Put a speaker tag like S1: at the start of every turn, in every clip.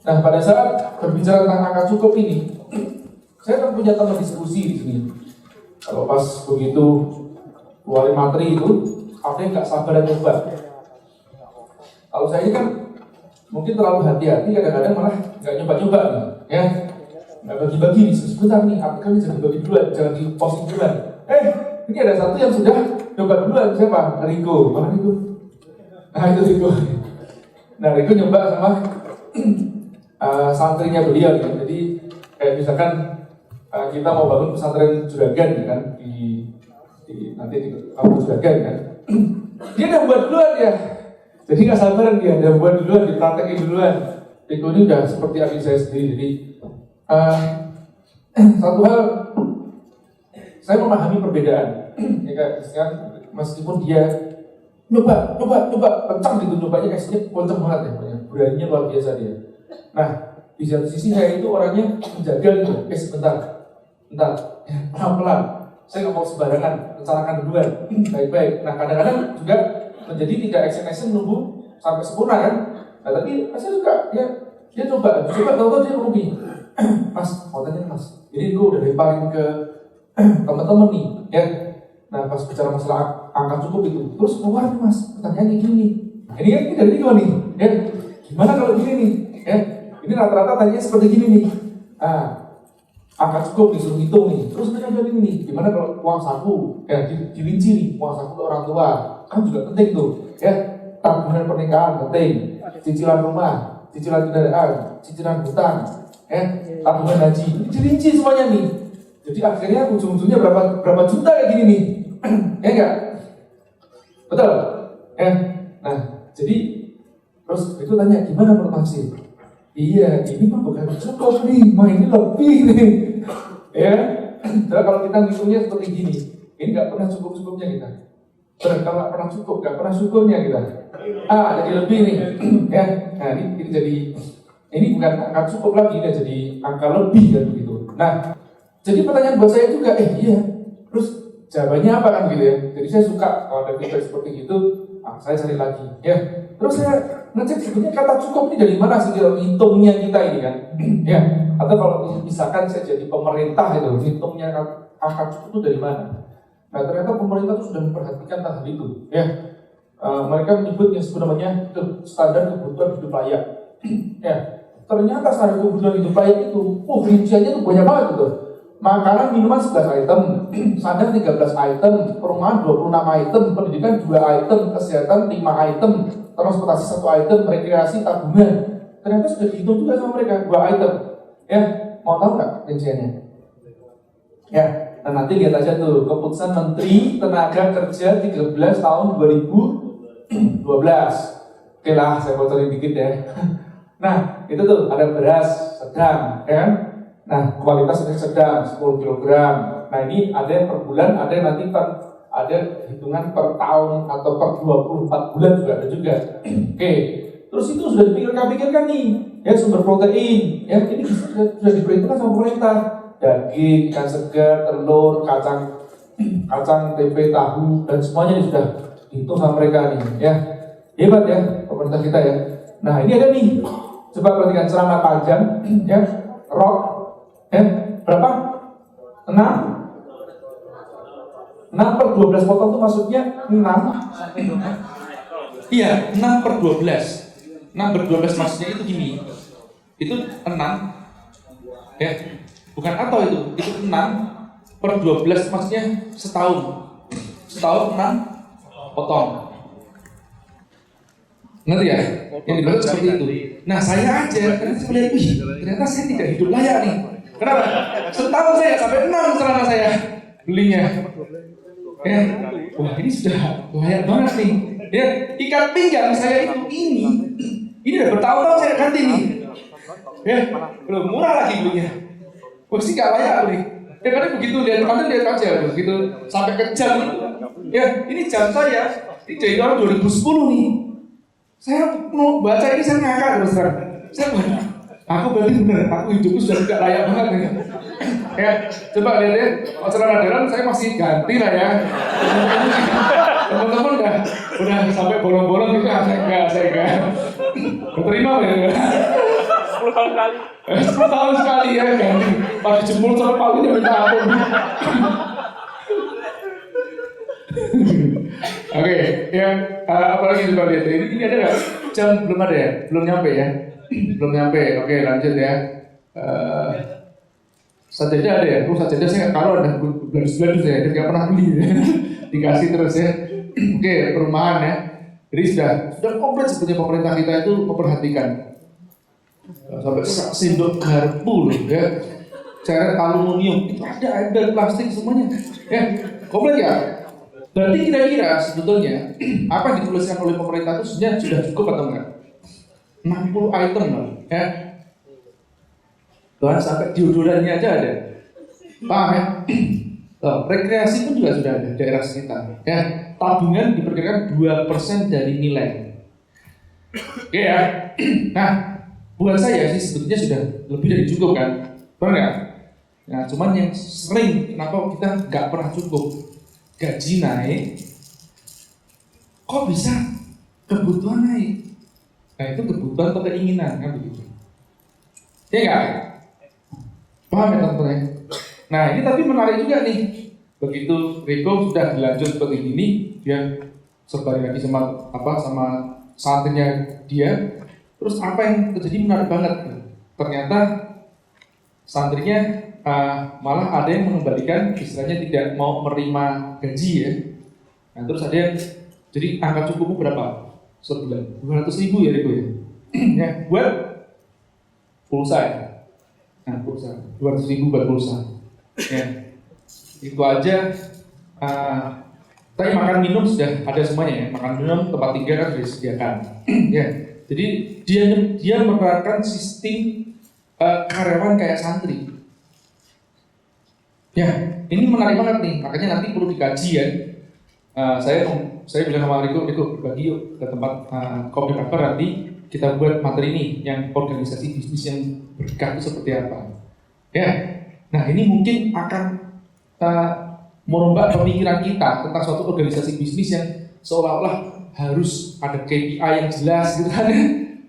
S1: Nah, pada saat berbicara tentang angka cukup ini, saya kan punya teman diskusi di sini. Kalau pas begitu keluarin materi itu, ada yang nggak sabar dan coba. Kalau saya ini kan mungkin terlalu hati-hati, kadang-kadang malah nggak nyoba-nyoba nih, ya. Nggak bagi-bagi nih, sebentar nih, artikelnya jangan dibagi duluan, jangan di-posting duluan. Ini ada satu yang sudah coba duluan, siapa? Riko, mana Riko? Nah itu Riko. Nah Riko nyoba sama santrinya beliau ya. Jadi kayak misalkan kita mau bangun pesantren Juragan ya kan di nanti di kampung Juragan kan. Dia udah buat duluan ya. Jadi nggak sabaran dia udah buat duluan, dipraktekin duluan. Riko ini udah seperti adik saya sendiri. Jadi satu hal saya memahami perbedaan. Ya kan, meskipun dia coba kencang gitu, nyobanya kasihnya kencang banget ya, beraninya luar biasa dia. Nah, di satu sisi saya itu orangnya menjaga gitu, sebentar, pelan-pelan. Saya nggak mau sembarangan, rencanakan duluan, baik-baik. Nah, kadang-kadang juga menjadi tidak action nunggu sampai sempurna kan. Nah, tapi saya suka dia coba tahu-tahu dia rugi. Mas, mau tanya mas, ini gue udah lemparin ke teman-teman nih, ya. Nah, pas bicara masalah angka cukup itu, terus keluar nih mas, pertanyaannya gini. Ini kan dari gue nih, ya. Gimana kalau gini nih, ya? Ini rata-rata tanya seperti gini nih. Angka cukup disuruh hitung nih. Terus mereka bilang ini nih, gimana kalau uang saku, ya dirinci nih, uang saku ke orang tua, kan juga penting tuh, ya. Tabungan pernikahan penting, cicilan rumah, cicilan kendaraan, cicilan hutang, ya, tabungan haji, dirinci semuanya nih. Jadi akhirnya ujung-ujungnya berapa juta kayak gini nih, ya enggak? Betul? Ya. Nah, jadi terus itu tanya gimana menurut Mas? Iya, ini mah bukan cukup nih, mah ini lebih nih, ya. Jadi kalau kita ngitungnya seperti gini, ini nggak pernah cukup-cukupnya kita. Kalau nggak pernah cukup, nggak pernah syukurnya kita. Jadi lebih nih, ya. Nah ini jadi ini bukan angka cukup lagi, ini jadi angka lebih kan begitu. Nah, jadi pertanyaan buat saya juga, iya. Terus jawabannya apa kan gitu ya? Jadi saya suka kalau ada feedback seperti itu, saya cari lagi, ya. Terus saya ngecek sebenarnya kata cukup ini dari mana sih hitungnya kita ini kan, ya. Atau kalau misalkan saya jadi pemerintah itu, hitungnya angka cukup itu dari mana? Nah ternyata pemerintah itu sudah memperhatikan hal itu, ya. Mereka menyebut yang sebenarnya standar kebutuhan hidup layak, ya. Ternyata standar kebutuhan hidup layak itu, rinciannya itu banyak banget gitu. Makanan minuman 11 item, sandang 13 item, perumahan 26 item, pendidikan 2 item, kesehatan 5 item, transportasi 1 item, rekreasi tabungan. Ternyata sudah dihitung juga sama mereka 2 item. Ya, mau tahu nggak rinciannya? Ya, nah nanti lihat aja tuh keputusan Menteri Tenaga Kerja 13 tahun 2012. Oke lah, saya bocorin dikit ya. Nah, itu tuh ada beras sedang, ya kan? Nah, kualitas ini sedang 10 kg. Nah, ini ada yang per bulan, ada yang nanti ada hitungan per tahun atau per 24 bulan juga ada juga. Oke. Terus itu sudah dipikirkan nih, ya sumber protein, ya ini sudah diperhitungkan sama pemerintah. Daging, ikan segar, telur, kacang, tempe, tahu, dan semuanya ini sudah dihitung sama mereka nih, ya. Hebat ya pemerintah kita ya. Nah, ini ada nih. Coba perhatikan celana panjang, ya, rok. Berapa? 6 per 12 potong itu maksudnya 6. Iya, 6 per 12. 6 per 12 maksudnya itu gini. Itu 6. Ya. Bukan atau itu 6 per 12 maksudnya setahun. Setahun 6 potong. Ngerti ya? Yang dimaksud seperti itu. Nah, saya aja karena saya melihat, ternyata saya tidak hidup layak nih. Kenapa? Setahun saya sampai 6 celana saya belinya. Ya, wah ini sudah layak banget nih. Ya, ikat pinggang saya itu ini udah bertahun-tahun saya ganti nih. Ya, belum murah lagi belinya. Wah sih nggak layak nih. Ya karena begitu lihat aja, begitu sampai ke jam itu. Ya, ini jam saya. Ini dari tahun 2010 nih. Saya mau baca ini saya ngakak terus terang. Saya aku berarti benar, aku hidupku sudah tidak layak banget nih. Ya, coba lihat celana dalam saya masih ganti lah ya. Teman-teman udah sampai bolong-bolong juga, saya enggak. Terima ya.
S2: 10 tahun sekali.
S1: 10 tahun sekali ya ganti. Pas dijemur sama palunya minta ampun. Oke, yang apalagi coba lihat ini ada nggak? Jam belum ada ya? Belum nyampe ya? Belum nyampe. Oke, lanjut ya. Sajadah ada ya? Sajadah saya kalau ada bulan-bulan saya nggak pernah beli ya. Dikasih terus ya. Oke, perumahan ya. Jadi sudah komplit sebetulnya pemerintah kita itu memperhatikan. Sampai sendok garpu loh ya. Cairan aluminium itu ada plastik semuanya. Ya, komplit ya. Berarti kira-kira sebetulnya apa yang dituliskan oleh pemerintah itu sebenarnya sudah cukup atau enggak? 60 item loh, ya. Bahkan sampai deodorannya aja ada. Paham ya? Rekreasi pun juga sudah ada daerah sekitar. Ya, tabungan diperkirakan 2% dari nilai. Oke ya. Nah, buat saya sih sebetulnya sudah lebih dari cukup kan, benar nggak? Nah, cuman yang sering kenapa kita nggak pernah cukup? Gaji naik, kok bisa kebutuhan naik? Nah itu kebutuhan atau keinginan kan begitu? Ya nggak? Paham ya teman-teman? Nah ini tapi menarik juga nih. Begitu Riko sudah dilanjut seperti ini, dia sebarin lagi sama santrinya dia. Terus apa yang terjadi menarik banget? Ternyata santrinya malah ada yang mengembalikan, istilahnya tidak mau menerima gaji ya. Nah terus ada yang jadi angka cukupmu berapa sebulan? 200.000 ya Riko ya. Ya buat pulsa ya. Nah pulsa 200.000 buat pulsa. Ya itu aja. Tapi makan minum sudah ada semuanya ya. Makan minum, tempat tinggal kan sudah disediakan. Ya jadi dia menerapkan sistem karyawan kayak santri. Ya, ini menarik banget nih, makanya nanti perlu dikaji ya. Saya bilang sama Riko bagi yuk ke tempat kopi paper nanti kita buat materi ini yang organisasi bisnis yang berkah itu seperti apa. Ya, nah ini mungkin akan merombak pemikiran kita tentang suatu organisasi bisnis yang seolah-olah harus ada KPI yang jelas gitu kan.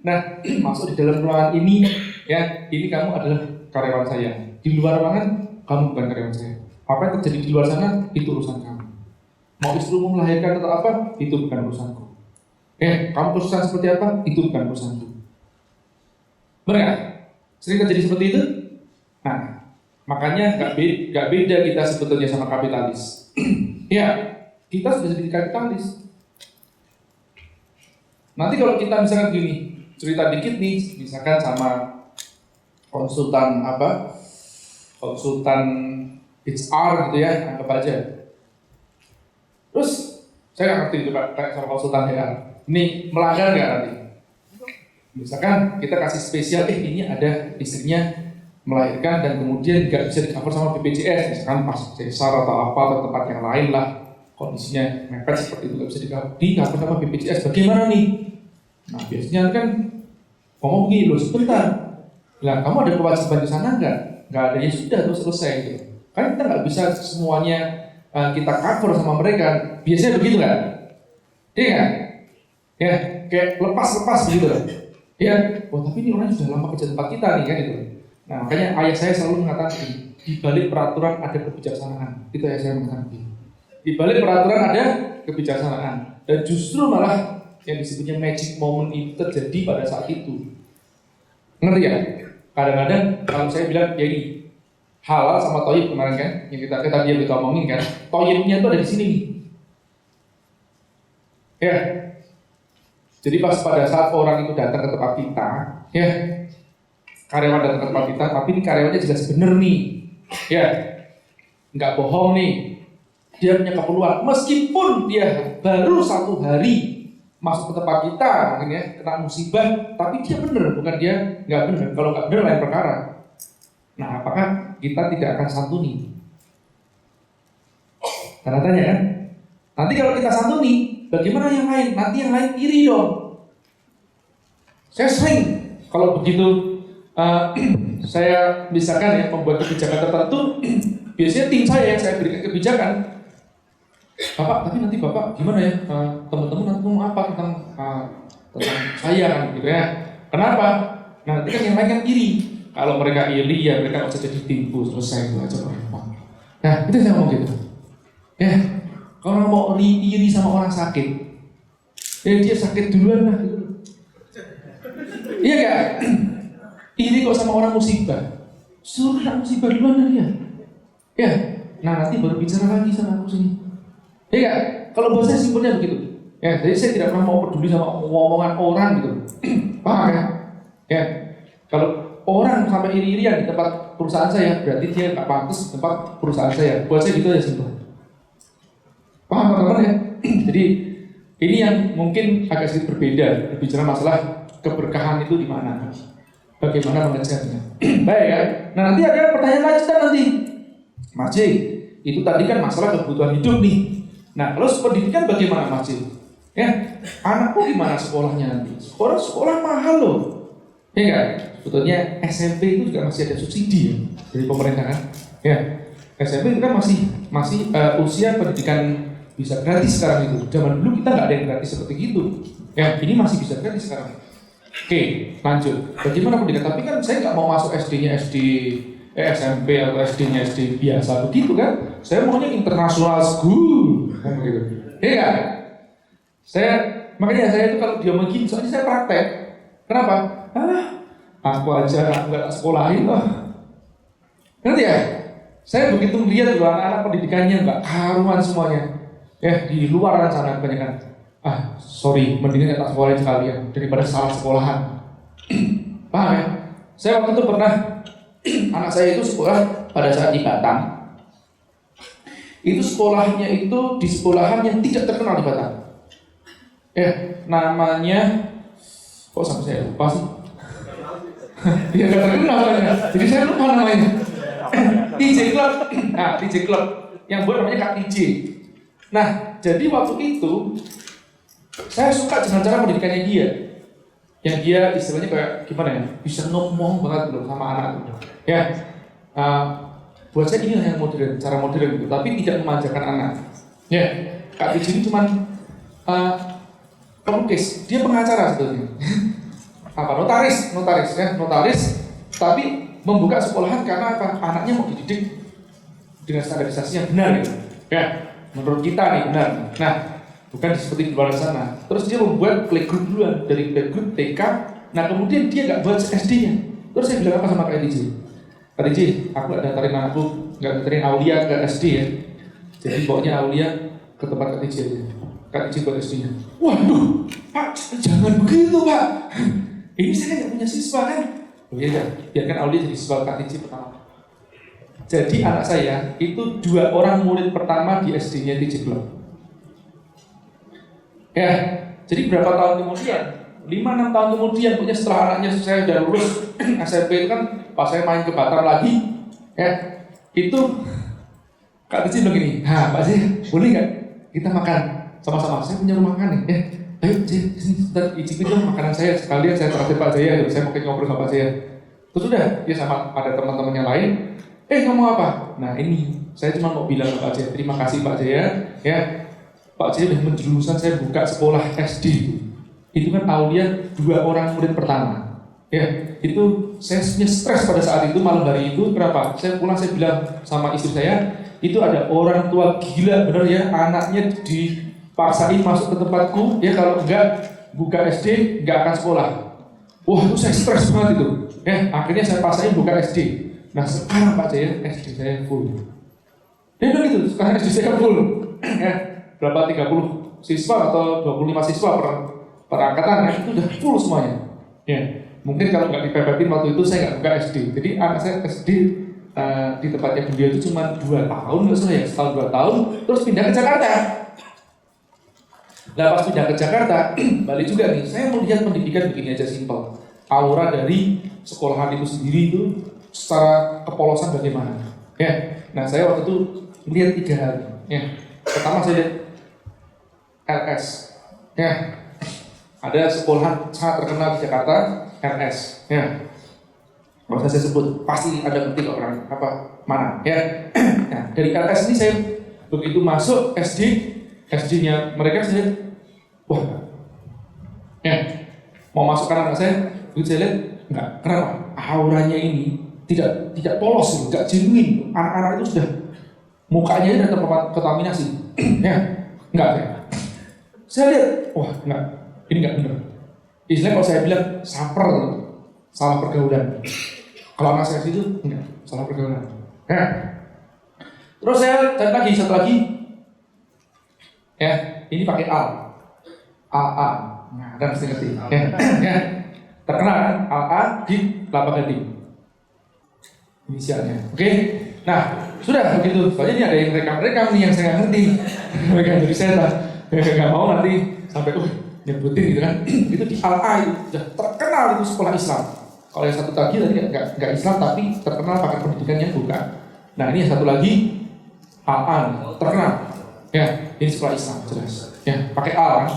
S1: Nah, masuk di dalam ruangan ini, ya ini kamu adalah karyawan saya. Di luar ruangan kamu bukan karyawan saya. Apa yang terjadi di luar sana itu urusan kamu. Mau istrimu melahirkan atau apa itu bukan urusanku. Kamu kesusahan seperti apa itu bukan urusanku. Benar nggak? Sering terjadi seperti itu. Nah, makanya nggak beda kita sebetulnya sama kapitalis. Ya, kita sudah jadi kapitalis. Nanti kalau kita misalkan gini, cerita dikit nih, misalkan sama konsultan HR gitu ya, anggap aja. Terus saya nggak ngerti juga kayak sama konsultan HR. Ini melanggar nggak nanti? Misalkan kita kasih spesial, ini ada istrinya melahirkan dan kemudian nggak bisa di cover sama BPJS, misalkan pas sesar atau apa atau tempat yang lain lah, kondisinya mepet seperti itu nggak bisa di cover sama BPJS. Bagaimana nih? Nah biasanya kan ngomong gini loh sebentar. Lah kamu ada kewajiban di sana nggak? Nggak ada, ya sudah terus selesai gitu. Kan kita nggak bisa semuanya kita cover sama mereka. Biasanya begitu kan? Iya kan? Ya, kayak lepas begitu loh. Ya, tapi ini orang sudah lama kerja tempat kita nih kan gitu. Nah makanya ayah saya selalu mengatakan di balik peraturan ada kebijaksanaan. Itu ayah saya mengatakan begini. Di balik peraturan ada kebijaksanaan. Dan justru malah yang disebutnya magic moment itu terjadi pada saat itu. Ngerti ya? Kadang-kadang kalau saya bilang ya ini halal sama toyib kemarin kan, yang kita omongin kan, toyibnya itu ada di sini nih. Ya, jadi pas pada saat orang itu datang ke tempat kita, ya karyawan datang ke tempat kita, tapi ini karyawannya jelas bener nih, ya nggak bohong nih, dia punya keperluan, meskipun dia baru 1 hari masuk ke tempat kita, mungkin ya kena musibah, tapi dia bener, bukan dia nggak bener. Kalau nggak bener lain perkara. Nah, apakah kita tidak akan santuni? Tanda tanya kan? Nanti kalau kita santuni, bagaimana yang lain? Nanti yang lain iri dong. Saya sering kalau begitu saya misalkan ya membuat kebijakan tertentu, biasanya tim saya yang saya berikan kebijakan. Bapak, tapi nanti Bapak gimana ya? Teman-teman nanti ngomong apa tentang saya kan gitu ya? Kenapa? Nah, nanti kan yang lain kan iri. Kalau mereka iri ya mereka nggak usah jadi tipu, selesai itu aja repot. Nah, itu saya ngomong gitu. Ya, kalau orang mau iri sama orang sakit, ya dia sakit duluan lah. Gitu. Iya gak? Iri kok sama orang musibah, suruh orang musibah duluan lah dia. Ya, nah nanti baru bicara lagi sama aku sini. Iya gak? Kalau bahasa simpelnya begitu. Ya, jadi saya tidak pernah mau peduli sama omongan orang gitu. Paham ya? Ya, kalau orang sampai iri-irian di tempat perusahaan saya, berarti dia nggak pantas di tempat perusahaan saya. Buat saya gitu aja simpel. Paham teman-teman ya? Jadi ini yang mungkin agak sedikit berbeda berbicara masalah keberkahan itu di mana, bagaimana mengejarnya. Baik ya. Nah nanti ada pertanyaan lanjutan nanti, Mas J, itu tadi kan masalah kebutuhan hidup nih. Nah kalau pendidikan bagaimana Mas J? Ya, anakku gimana sekolahnya nanti? Sekolah mahal loh. Ya enggak? Sebetulnya SMP itu juga masih ada subsidi ya dari pemerintah kan? Ya, SMP itu kan masih usia pendidikan bisa gratis sekarang itu. Zaman dulu kita nggak ada yang gratis seperti itu. Ya, ini masih bisa gratis sekarang. Oke, lanjut. Bagaimana pendidikan? Tapi kan saya nggak mau masuk SD-nya SMP atau SD-nya SD biasa begitu kan? Saya maunya international school, kan begitu. Ya kan? Makanya saya itu kalau dia begini, soalnya saya praktek. Kenapa? Aku aja nggak sekolahin loh. Ngerti ya? Saya begitu melihat anak-anak pendidikannya nggak karuan semuanya. Ya di luar sana kebanyakan. Sorry, mendingan tak sekolahin sekalian daripada salah sekolahan. Paham ya? Saya waktu itu pernah anak saya itu sekolah pada saat di Batam. Itu sekolahnya itu di sekolahan yang tidak terkenal di Batam. Ya, namanya kok sampai saya lupa sih? Dia nggak terkenal soalnya, jadi saya lupa namanya. TJ Club, nah TJ Club yang buat namanya Kak TJ. Nah, jadi waktu itu saya suka dengan cara pendidikannya dia, yang dia istilahnya kayak gimana ya, bisa ngomong banget loh sama anak itu. Ya, buat saya inilah yang modern, cara modern itu, tapi tidak memanjakan anak. Ya, Kak TJ ini cuman pelukis, dia pengacara sebetulnya. Notaris ya, tapi membuka sekolahan karena apa? Anaknya mau dididik dengan standarisasi yang benar gitu. Ya, menurut kita nih benar. Nah, bukan seperti di luar sana. Terus dia membuat playgroup duluan, dari playgroup TK. Nah, kemudian dia nggak buat SD-nya. Terus saya bilang apa sama Kak DJ? Kak DJ, aku nggak daftarin anakku, nggak daftarin Aulia ke SD ya. Jadi pokoknya Aulia ke tempat Kak DJ aja. Kak DJ buat SD-nya. Waduh, Pak, jangan begitu Pak. Ini saya nggak punya siswa kan? Oh iya, biarkan Aulia jadi siswa Kak TJ pertama. Jadi anak saya itu 2 orang murid pertama di SD-nya TJ Club. Ya, jadi berapa tahun kemudian? 5-6 tahun kemudian, pokoknya setelah anaknya saya udah lulus SMP itu kan, pas saya main ke Batam lagi, ya, itu Kak TJ bilang gini, Pak J, boleh nggak kita makan sama-sama? Saya punya rumah makan nih, ya. Ayo J, sini sebentar icipin dong makanan saya, sekalian saya traktir Pak Jaya, saya mau ngobrol sama Pak Jaya. Terus udah, dia sama ada teman-teman yang lain, ngomong apa? Nah ini, saya cuma mau bilang ke Pak Jaya, terima kasih Pak Jaya, ya. Pak Jaya udah menjerumuskan saya buka sekolah SD. Itu kan Aulia 2 orang murid pertama. Ya, itu saya punya stres pada saat itu, malam hari itu. Kenapa? Saya pulang, saya bilang sama istri saya, itu ada orang tua gila bener ya, anaknya dipaksain masuk ke tempatku, ya kalau enggak buka SD, enggak akan sekolah. Wah itu saya stres banget itu. Ya, akhirnya saya paksain buka SD. Nah sekarang Pak Jaya, SD saya full. Dia bilang gitu, sekarang SD saya full. Ya, berapa 30 siswa atau 25 siswa per angkatan, ya, itu udah full semuanya. Ya, mungkin kalau nggak dipepetin waktu itu saya nggak buka SD. Jadi anak saya SD di tempatnya beliau itu cuma 2 tahun, nggak salah ya, setahun 2 tahun, terus pindah ke Jakarta. Nah pas pindah ke Jakarta, balik juga nih, saya melihat pendidikan begini aja simpel. Aura dari sekolahan itu sendiri itu secara kepolosan bagaimana. Ya, nah saya waktu itu melihat 3 hal. Ya, pertama saya lihat LS. Ya, ada sekolahan sangat terkenal di Jakarta, LS. Ya, nggak usah saya sebut, pasti ada ngerti orang apa mana. Ya, nah, dari LS ini saya begitu masuk SD-nya mereka saya lihat, wah, ya, mau masukkan anak saya, begitu saya lihat, enggak. Kenapa? Auranya ini tidak polos, enggak genuine. Anak-anak itu sudah mukanya sudah terkontaminasi. Ya, enggak saya. Saya lihat, wah enggak, ini enggak benar. Istilahnya kalau saya bilang saper, salah pergaulan. Kalau anak saya itu enggak, salah pergaulan. Ya. Terus saya cari lagi, satu lagi. Ya, ini pakai A. AA. Nah, dan mesti ngerti. Ya. Terkenal kan? AA di Kelapa Gading. Inisialnya. Oke. Nah, sudah begitu. Soalnya ini ada yang rekam nih yang saya nggak ngerti. Mereka jadi saya nggak mau nanti sampai nyebutin gitu kan. Itu di AA itu sudah terkenal itu sekolah Islam. Kalau yang satu lagi tadi nggak Islam tapi terkenal pakai pendidikan yang bukan. Nah, ini yang satu lagi AA terkenal. Ya, ini sekolah Islam jelas. Ya, pakai A kan.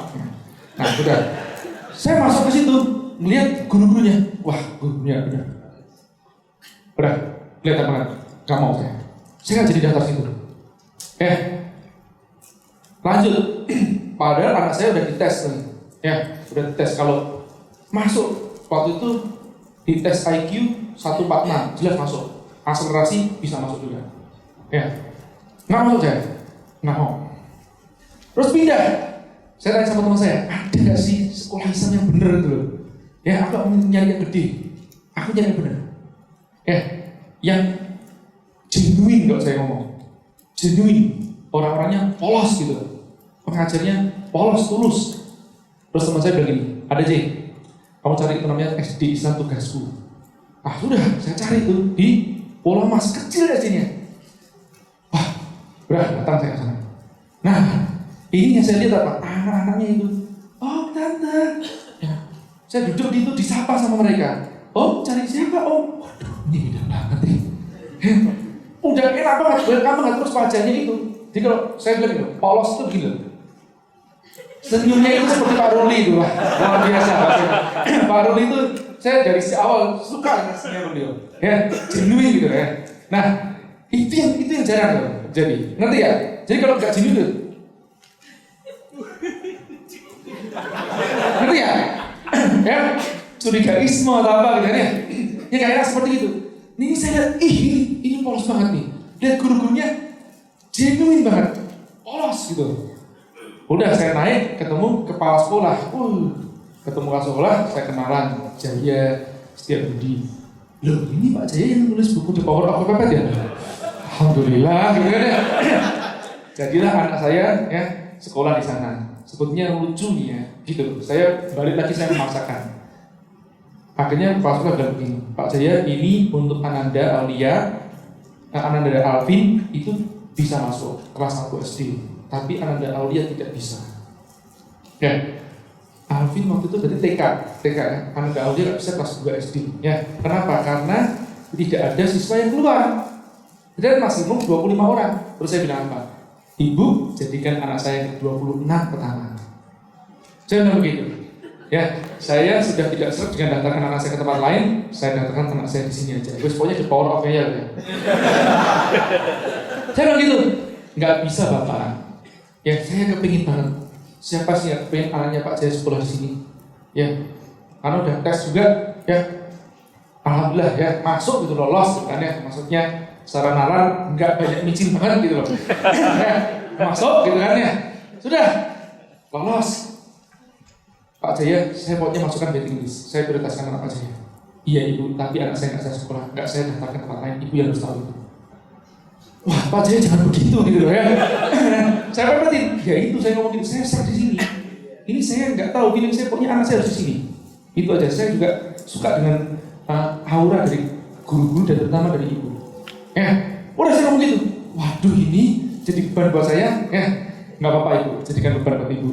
S1: Nah, sudah. Saya masuk ke situ, melihat guru-gurunya. Wah, gurunya udah. Lihat apa? Gak mau saya. Saya nggak jadi daftar situ. Lanjut. Padahal anak saya udah dites nih. Ya, udah dites kalau masuk waktu itu di tes IQ 146 jelas masuk. Akselerasi bisa masuk juga. Ya, nggak masuk saya. Nggak mau. Terus pindah. Saya tanya sama teman saya, ada nggak sih sekolah Islam yang bener itu loh? Ya, aku nyari yang gede. Aku nyari yang bener. Ya, yang genuine kalau saya ngomong. Genuine. Orang-orangnya polos gitu. Pengajarnya polos, tulus. Terus teman saya bilang gini, ada J, kamu cari itu namanya SD Islam Tugasku. Ah sudah, saya cari itu di Pulau Mas, kecil SD-nya. Wah, datang saya ke sana. Nah, ini yang saya lihat apa? Anak-anaknya itu. Oh, tante. Ya, saya duduk di itu disapa sama mereka. Oh, cari siapa? Oh, waduh, ini beda banget nih. Udah enak banget, kamu nggak terus wajahnya itu. Jadi kalau saya bilang gitu, polos itu begini. Senyumnya itu seperti Pak Ruli itu lah, luar biasa. Pak Ruli itu saya dari si awal suka senyum beliau. Ya, genuine gitu ya. Nah, itu yang jarang loh. Jadi, ngerti ya? Jadi kalau nggak genuine itu, ngerti ya? Ya, curigaisme atau apa gitu ya? Ya kayak seperti itu. Ini saya lihat, ini polos banget nih. Lihat guru-gurunya genuine banget, polos gitu. Udah saya naik, ketemu kepala sekolah. Ketemu kepala sekolah, saya kenalan. Jaya Setiabudi. Loh, ini Pak Jaya yang nulis buku The Power of Pepet ya? Alhamdulillah, gitu kan ya. Jadilah anak saya ya sekolah di sana. Sebetulnya lucu nih ya, gitu. Saya balik lagi saya memaksakan. Akhirnya kepala sekolah bilang begini, Pak Jaya ini untuk Ananda Aulia, Ananda Alvin itu bisa masuk kelas 1 SD. Tapi Ananda Aulia tidak bisa. Ya, Alvin waktu itu berarti TK ya. Ananda Aulia tidak bisa kelas 2 SD. Ya, kenapa? Karena tidak ada siswa yang keluar. Dan maksimum 25 orang. Terus saya bilang apa? Ibu jadikan anak saya yang ke-26 pertama. Saya bilang begitu. Ya, saya sudah tidak seret dengan daftarkan anak saya ke tempat lain. Saya daftarkan anak saya di sini aja. Terus pokoknya the power of ya. Saya bilang gitu. Nggak bisa Bapak. Ya, saya kepingin banget. Siapa sih yang kepingin anaknya Pak Jaya sekolah di sini? Ya, karena udah tes juga, ya. Alhamdulillah ya, masuk gitu lolos, kan ya. Maksudnya secara nalar nggak banyak micin banget gitu loh. Ya, masuk gitu kan ya. Sudah lolos. Pak Jaya, saya pokoknya masukkan waiting list. Saya prioritaskan anak Pak Jaya. Iya Ibu, tapi anak saya nggak saya sekolah, nggak saya daftarkan tempat lain. Ibu yang harus tahu itu. Wah, Pak Jaya jangan begitu gitu loh ya. Saya pepetin, ya itu saya ngomong gitu, saya serah di sini. Ini saya nggak tahu, feeling saya pokoknya anak saya harus di sini. Itu aja. Saya juga suka dengan aura dari guru-guru dan terutama dari ibu. Ya, udah saya ngomong gitu. Waduh, ini jadi beban buat saya. Ya, nggak apa-apa Ibu, jadikan beban buat Ibu.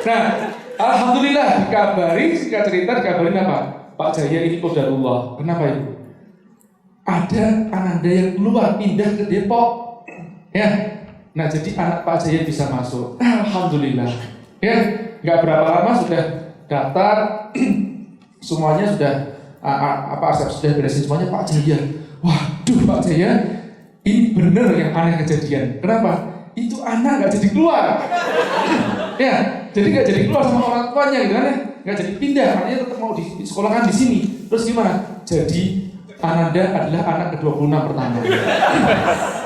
S1: Nah, alhamdulillah dikabari, singkat cerita dikabarin apa? Pak Jaya ini qadarullah. Kenapa Ibu? Ada Ananda yang keluar pindah ke Depok, ya. Nah jadi anak Pak Jaya bisa masuk. Alhamdulillah. Ya, nggak berapa lama sudah daftar, semuanya sudah sudah beresin semuanya Pak Jaya. Waduh Pak Jaya, ini bener yang aneh kejadian. Kenapa? Itu anak nggak jadi keluar. Ya, Jadi nggak jadi keluar sama orang tuanya gitu kan ya, nggak jadi pindah, makanya tetap mau disekolahkan di sini. Terus gimana? Jadi Ananda adalah anak ke-26 pertama.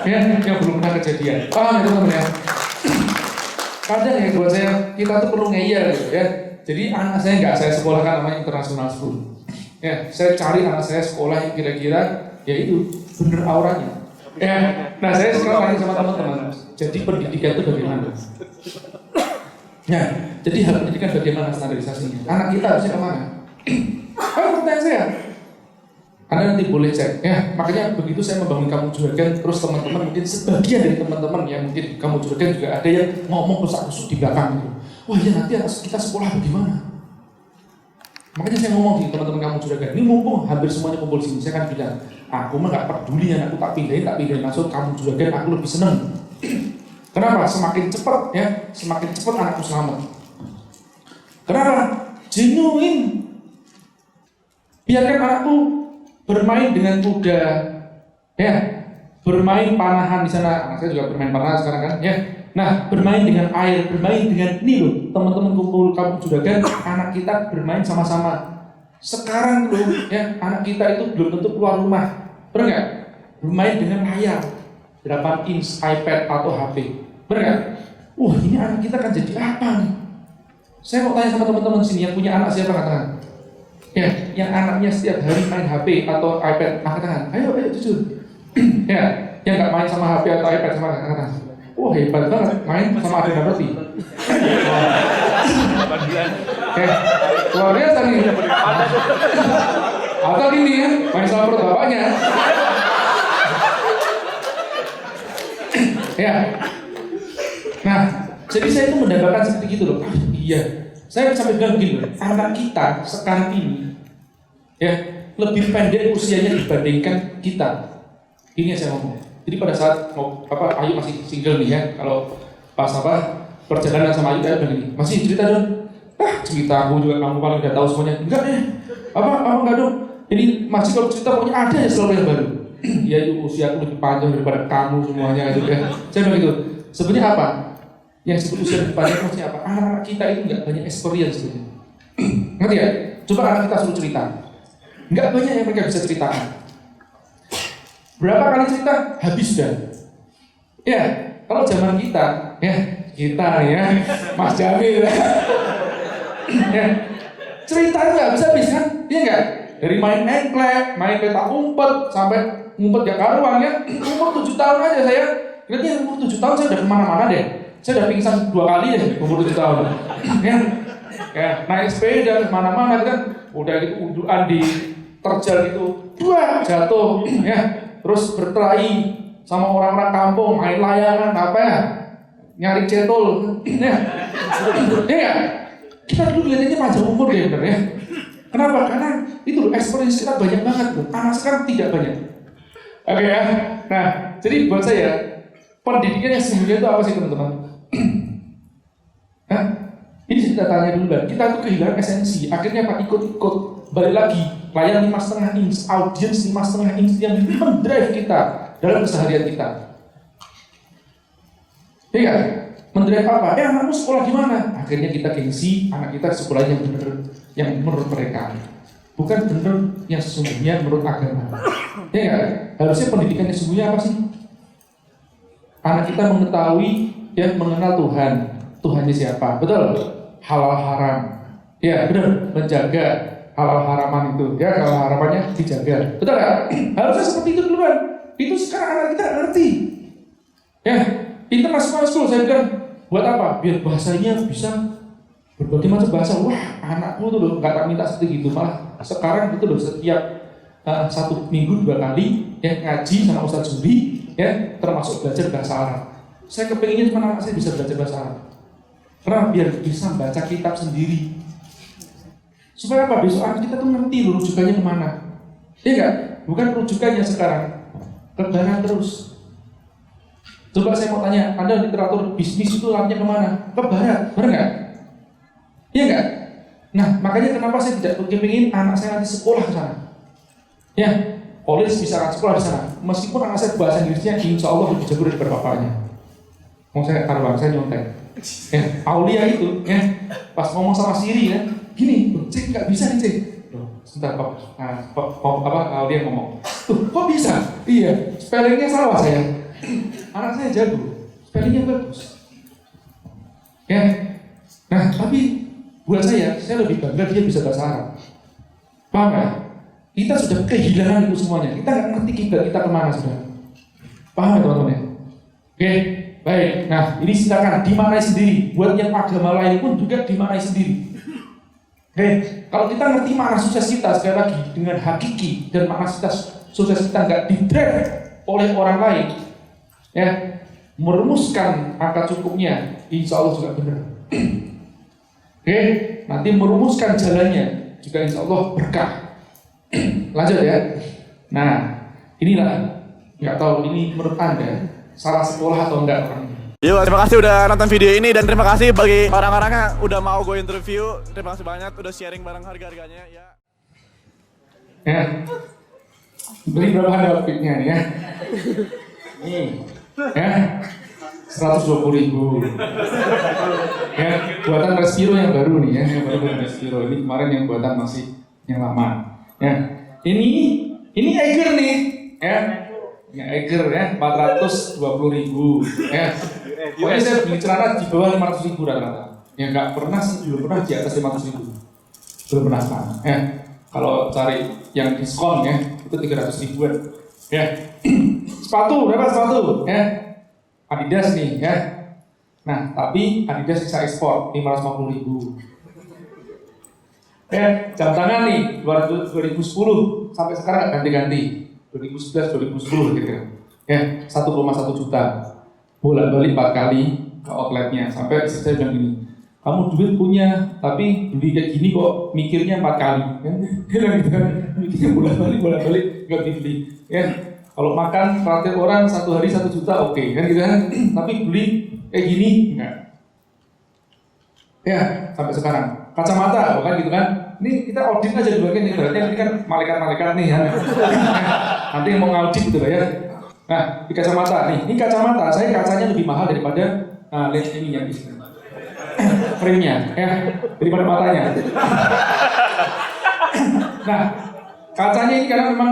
S1: Ya, yang belum pernah kejadian. Paham ya teman-teman ya? Kadang ya buat saya, kita tuh perlu ngeyel gitu ya. Jadi anak saya nggak saya sekolahkan namanya international school. Ya, saya cari anak saya sekolah yang kira-kira ya itu bener auranya. Ya, nah saya sekarang tanya sama teman-teman. Jadi pendidikan itu bagaimana? Ya, jadi hal pendidikan bagaimana standarisasinya? Anak kita harusnya kemana? Pertanyaan saya. Anda nanti boleh cek, ya. Makanya begitu saya membangun Kamu Juragan, terus teman-teman mungkin sebagian dari teman-teman yang mungkin Kamu Juragan juga ada yang ngomong kusuk-kusuk di belakang gitu. Wah ya nanti kita sekolah bagaimana? Makanya saya ngomong di teman-teman Kamu Juragan, ini mumpung hampir semuanya kumpul di sini, saya kan bilang, aku mah gak peduli anakku tak pindahin masuk Kamu Juragan, aku lebih seneng. Kenapa? Semakin cepat ya, semakin cepat anakku selamat. Kenapa? Genuine. Biarkan anakku bermain dengan kuda, ya, bermain panahan di sana. Anak saya juga bermain panahan sekarang kan, ya. Nah, bermain dengan air, bermain dengan ini loh, teman-teman kumpul Kamu Juragan, anak kita bermain sama-sama. Sekarang loh, ya, anak kita itu belum tentu keluar rumah, benar nggak? Bermain dengan layar, 8 inch iPad atau HP, benar nggak? Wah, ini anak kita kan jadi apa nih? Saya mau tanya sama teman-teman sini yang punya anak siapa katakan? Ya, yang anaknya setiap hari main HP atau iPad, angkat tangan. Ayo jujur. Ya, yang nggak main sama HP atau iPad sama angkat tangan. Wah hebat banget, main sama adik berarti. Luar biasa nih. Atau gini ya, main sama perut bapaknya. Ya. Nah, jadi saya itu mendapatkan seperti itu loh. Iya. Saya sampai bilang begini, anak kita sekarang ini ya lebih pendek usianya dibandingkan kita. Ini yang saya ngomong. Jadi pada saat Ayu masih single nih ya, kalau pas perjalanan sama Ayu saya bilang gini, masih cerita dong. Cerita aku juga kamu paling udah tahu semuanya. Enggak deh. Apa enggak dong? Jadi masih kalau cerita pokoknya ada ya selalu yang baru. Ya usia aku lebih panjang daripada kamu semuanya gitu ya. Saya bilang gitu. Sebenarnya apa? Yang disebut usia lebih panjang maksudnya apa? Anak-anak kita itu nggak banyak experience gitu. Ngerti ya? Coba anak kita suruh cerita. Nggak banyak yang mereka bisa ceritakan. Berapa kali cerita? Habis dah. Ya, kalau zaman kita ya, Mas Jamil ya, cerita nggak bisa habis kan? Iya nggak? Dari main engklek, main petak umpet, sampai ngumpet ya karuan ya. Umur 7 tahun aja saya. Berarti umur 7 tahun saya udah kemana-mana deh. Saya udah pingsan 2 kali ya umur 7 tahun. Ya, naik sepeda kemana-mana kan, udah gitu undukan di terjal gitu, jatuh, ya, terus berkelahi sama orang-orang kampung, main layangan apa ya, nyari cetol, ya, ya, kita dulu lihatnya panjang umur ya bener ya. Kenapa? Karena itu loh, experience kita banyak banget loh. Anak sekarang tidak banyak. Oke ya. Nah, jadi buat saya pendidikan yang sebenarnya itu apa sih teman-teman? Hah? Ini kita tanya dulu kan. Kita tuh kehilangan esensi. Akhirnya apa? Ikut-ikut. Balik lagi. Layar 5,5 inch, audience 5,5 inch yang mendrive kita dalam keseharian kita. Iya kan? Mendrive apa? Anakmu sekolah di mana? Akhirnya kita gengsi anak kita sekolah yang benar, yang menurut mereka. Bukan benar yang sesungguhnya menurut agama. Iya kan? Harusnya pendidikan yang sesungguhnya apa sih? Anak kita mengetahui, ya, mengenal Tuhan. Tuhannya siapa? Betul? Halal haram. Ya, benar. Menjaga halal haraman itu. Ya, halal haramannya dijaga. Betul kan? Harusnya seperti itu duluan. Itu sekarang anak kita ngerti. Ya, international school saya bilang buat apa? Biar bahasanya bisa berbagai macam bahasa. Wah, anakku tuh loh nggak tak minta seperti itu. Malah sekarang itu loh setiap 1 minggu 2 kali ya ngaji sama Ustadz Juli, ya, termasuk belajar bahasa Arab. Saya kepinginnya cuma anak saya bisa belajar bahasa Arab. Karena biar bisa baca kitab sendiri. Supaya apa? Besok anak kita tuh ngerti loh rujukannya kemana. Iya enggak? Bukan rujukannya sekarang ke barat terus. Coba saya mau tanya, Anda literatur bisnis itu larinya kemana? Ke barat, benar nggak? Iya nggak? Nah, makanya kenapa saya tidak kepingin anak saya nanti sekolah ke sana. Ya, college bisa sekolah di sana. Meskipun anak saya bahasa Inggrisnya insya Allah lebih jago daripada bapaknya. Mau saya taruh saya nyontek. Ya, Aulia itu, ya, pas ngomong sama Siri ya, gini, cek nggak bisa nih cek. Sebentar Pak, Aulia ngomong, tuh kok bisa? Iya, spellingnya salah saya. Anak saya jago, spellingnya bagus. Ya, nah tapi buat saya lebih bangga dia bisa bahasa Arab. Paham nggak? Kita sudah kehilangan itu semuanya. Kita nggak ngerti kita kemana sudah. Paham ya teman-teman ya? Oke, baik. Nah, ini silakan dimaknai sendiri. Buat yang agama lain pun juga dimaknai sendiri. Oke, kalau kita ngerti makna sukses kita sekali lagi dengan hakiki dan makna sukses kita nggak di-drive oleh orang lain, ya, merumuskan angka cukupnya, insya Allah juga benar. Oke, nanti merumuskan jalannya juga insya Allah berkah. Lanjut ya. Nah, inilah, nggak tahu ini menurut Anda salah sekolah atau enggak orang.
S2: Yuk, terima kasih udah nonton video ini dan terima kasih bagi orang-orang yang udah mau gue interview. Terima kasih banyak udah sharing barang harga-harganya ya.
S1: Ya. Beli berapa harga optiknya nih ya? Nih, ya. 120.000. Ya, buatan Respiro yang baru nih ya, yang baru Respiro. Ini kemarin yang buatan masih yang lama. Ya. Ini Eiger nih, ya. Ya Eiger ya, 420.000. Ya. Pokoknya saya beli celana di bawah 500.000 rata-rata. Ya nggak pernah sih, belum pernah di atas 500.000. Belum pernah kan? Ya. Kalau cari yang diskon ya, itu 300.000-an. Ya. Sepatu, berapa sepatu? Ya. Adidas nih ya. Nah, tapi Adidas bisa ekspor 550.000. Ya, jam tangan nih 2010 sampai sekarang nggak ganti-ganti. 2011, 2010 gitu ya. 1,1 juta. Bolak-balik 4 kali ke outletnya. Sampai istri saya bilang gini, kamu duit punya, tapi beli kayak gini kok mikirnya 4 kali. Dia bilang gitu kan, mikirnya bolak-balik nggak dibeli. Ya, kalau makan traktir orang 1 hari 1 juta oke, kan gitu kan. Tapi beli kayak gini enggak. Ya, sampai sekarang. Kacamata, bukan gitu kan? Ini kita audit aja di bagian ini, berarti ini kan malaikat-malaikat nih ya. Nanti yang mau ngaudit gitu ya. Nah, di kacamata nih, ini kacamata, saya kacanya lebih mahal daripada lens ini yang frame-nya, ya, daripada matanya. Nah, kacanya ini karena memang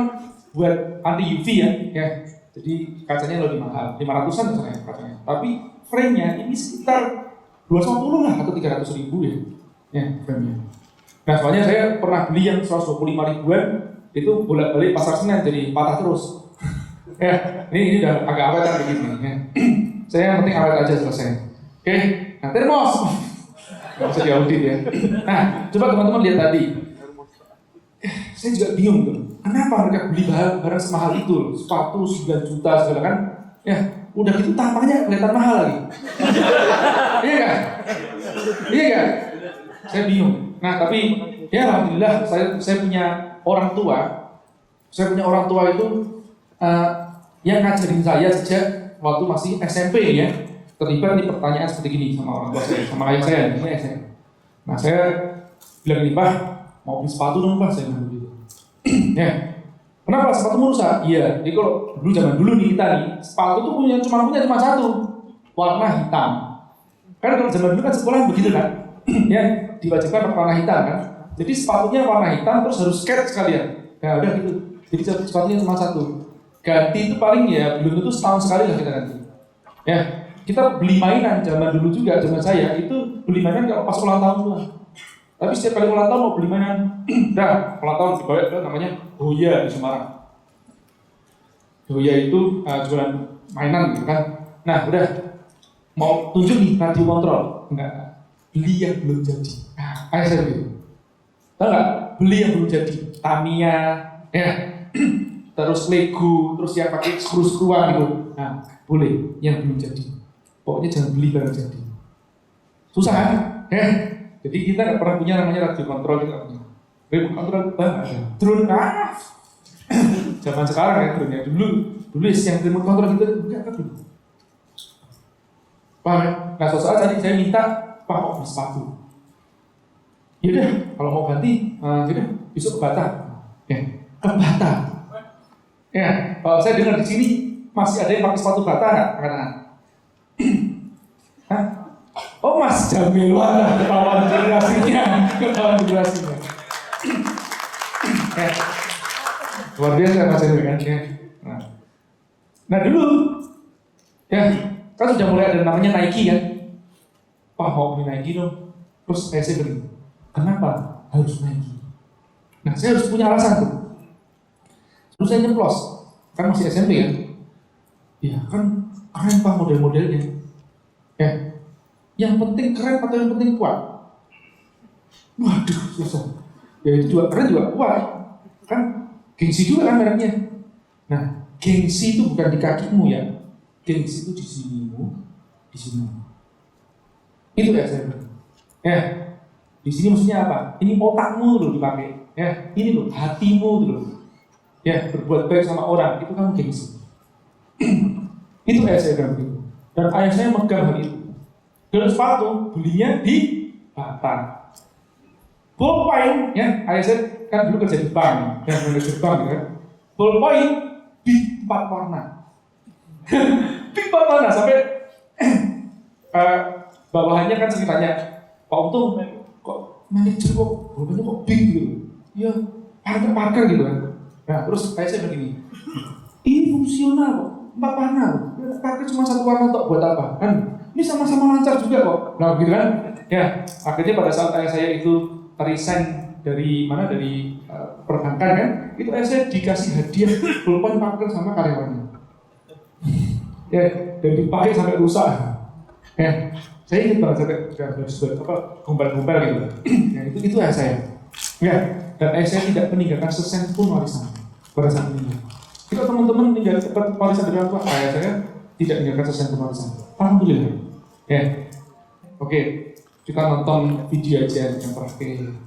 S1: buat anti UV ya. Jadi kacanya lebih mahal, 500-an misalnya kacanya. Tapi frame-nya ini sekitar 250 lah atau 300.000 ya frame-nya. Nah, soalnya saya pernah beli yang 125.000-an itu bolak-balik pasar Senen jadi patah terus. Ya, ini udah agak awet kan begini. Ya. Saya yang penting awet aja selesai. Oke, nah termos. Nggak usah diaudit ya. Nah, coba teman-teman lihat tadi. Saya juga bingung tuh. Kenapa mereka beli barang semahal itu? Sepatu 9 juta segala kan? Ya, udah gitu tampaknya kelihatan mahal lagi. Iya kan? Iya kan? Saya bingung. Nah, tapi ya alhamdulillah saya punya orang tua. Saya punya orang tua itu yang ngajarin saya sejak waktu masih SMP ya. Terlibat nih pertanyaan seperti gini sama orang tua saya, sama ayah saya, ini ayah saya. Nah, saya bilang gini, Pak, mau beli sepatu dong Pak, saya bilang begitu. Ya, kenapa sepatu rusak? Iya, jadi kalau dulu zaman dulu nih kita nih, sepatu tuh cuma punya satu, warna hitam. Karena kalau zaman dulu kan sekolah begitu kan, ya diwajibkan warna hitam kan. Jadi sepatunya warna hitam terus harus skate sekalian. Ya udah gitu. Jadi sepatunya cuma satu. Ganti itu paling ya belum tentu setahun sekali lah kita ganti. Ya, kita beli mainan zaman dulu juga, zaman saya itu beli mainan kalau pas ulang tahun doang. Tapi setiap kali ulang tahun mau beli mainan, dah ulang tahun dibawa ke namanya Hoya di Semarang. Hoya itu jualan mainan gitu kan. Nah udah mau tunjuk nih radio kontrol, enggak, beli yang belum jadi. Nah, kayak saya gitu. Tahu nggak? Beli yang belum jadi, Tamiya, ya. Terus Lego, terus yang pakai skru-skruan gitu. Nah, boleh, yang belum jadi. Pokoknya jangan beli barang jadi. Susah kan? Ya. Jadi kita nggak pernah punya namanya radio kontrol, kita nggak punya. Remote kontrol ada. Drone zaman sekarang ya drone ya. Dulu yang remote kontrol gitu enggak kan dulu. Paham ya? Nah, suatu saat tadi saya minta, Pak mau beli sepatu. Yaudah, kalau mau ganti, yaudah besok ke Batam. Ya, ke Batam. Ya, kalau saya dengar di sini masih ada yang pakai sepatu bata nggak? Hah? Oh Mas Jamil, wah ketahuan generasinya. Luar biasa Mas Jamil kan. Nah dulu, ya kan sudah mulai ada namanya Nike kan. Pak mau beli Nike dong. Terus saya beli. Kenapa harus Nike? Nah saya harus punya alasan tuh. Terus saya nyeplos, kan masih SMP ya. Iya kan keren Pak model-modelnya. Ya, yang penting keren atau yang penting kuat? Waduh susah. Ya itu juga keren juga kuat. Kan gengsi juga kan mereknya. Nah gengsi itu bukan di kakimu ya. Gengsi itu di sinimu, di sini. Itu ya saya bilang. Ya, di sini maksudnya apa? Ini otakmu loh dipakai. Ya, ini loh hatimu loh. Ya, berbuat baik sama orang itu kamu gengsi. Itu ayah saya bilang begitu. Dan ayah saya megang hal itu. Dan sepatu belinya di Batam. Ballpoint, ya, ayah saya kan dulu kerja di bank, ya, manajer bank, ya. Ballpoint di 4 warna. Di 4 warna sampai bawahannya kan sering tanya, Pak Untung, kok manajer kok ballpointnya kok big gitu? Ya, parker gitu kan. Nah, terus ayah saya begini, ini fungsional kok, 4 warna kok. Parker cuma 1 warna tok buat apa? Kan ini sama-sama lancar juga kok. Nah, gitu kan? Ya, akhirnya pada saat ayah saya itu resign dari mana? Dari perbankan kan? Itu ayah saya dikasih hadiah pulpen Parker sama karyawannya. Ya, dan dipakai sampai rusak. Ya, saya ingat banget sampai gombal-gombal gitu. Ya, itu ayah saya. Ya, dan ayah saya tidak meninggalkan sesen pun warisan pada saat meninggal. Kita teman-teman tinggal dapat warisan dari orang tua, ayah saya tidak meninggalkan sesen pun warisan. Alhamdulillah. Ya, oke, kita nonton video aja yang terakhir.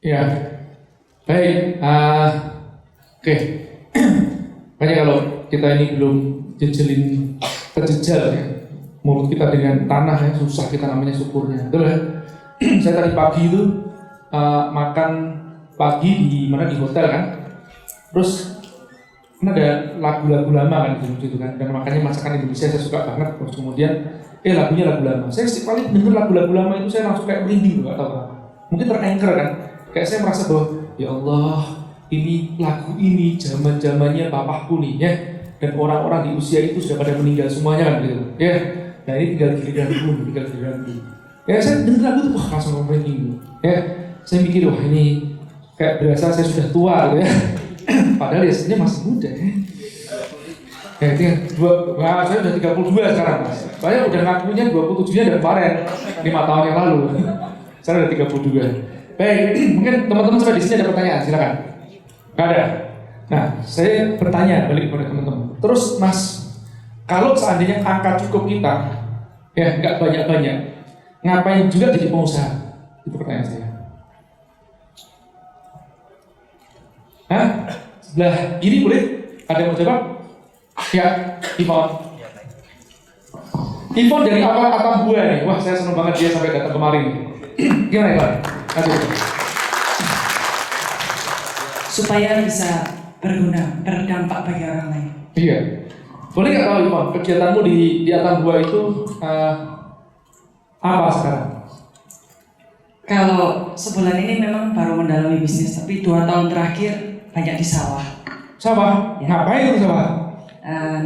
S1: Ya, baik. Oke. Makanya kalau kita ini belum terjejal ya, mulut kita dengan tanah ya, susah kita namanya syukurnya. Betul ya? Saya tadi pagi itu makan pagi di mana di hotel kan. Terus kan ada lagu-lagu lama kan di situ kan, dan makanya masakan Indonesia saya suka banget. Terus kemudian lagunya lagu lama. Saya setiap kali denger lagu-lagu lama itu saya langsung kayak merinding tuh, nggak tahu kenapa. Mungkin teranchor kan. Kayak saya merasa bahwa ya Allah, ini lagu ini zaman-zamannya bapakku nih ya, dan orang-orang di usia itu sudah pada meninggal semuanya kan gitu ya. Nah ini tinggal giliranku. Ya saya dengar lagu itu wah langsung merinding ya. Saya mikir wah ini kayak berasa saya sudah tua gitu ya. Padahal ya sebenarnya masih muda ya. Ya itu yang saya udah 32 sekarang Mas. Saya udah ngakunya 27-nya dari kemarin 5 tahun yang lalu. Saya udah 32. Baik, mungkin teman-teman sampai di sini ada pertanyaan, silakan. Nggak ada. Nah, saya bertanya balik kepada teman-teman. Terus, Mas, kalau seandainya angka cukup kita, ya nggak banyak-banyak, ngapain juga jadi pengusaha? Itu pertanyaan saya. Hah? Sebelah kiri boleh? Ada yang mau jawab? Ya, Ivon. Ivon dari awal atau gue nih? Wah, saya senang banget dia sampai datang kemarin. Gimana Ivon?
S3: Supaya bisa berguna, berdampak bagi orang lain.
S1: Iya. Boleh nggak tahu Ivon, kegiatanmu di Atang Buah itu apa sekarang?
S3: Kalau sebulan ini memang baru mendalami bisnis, tapi 2 tahun terakhir banyak di sawah.
S1: Sawah?
S3: Ya.
S1: Ngapain itu sawah?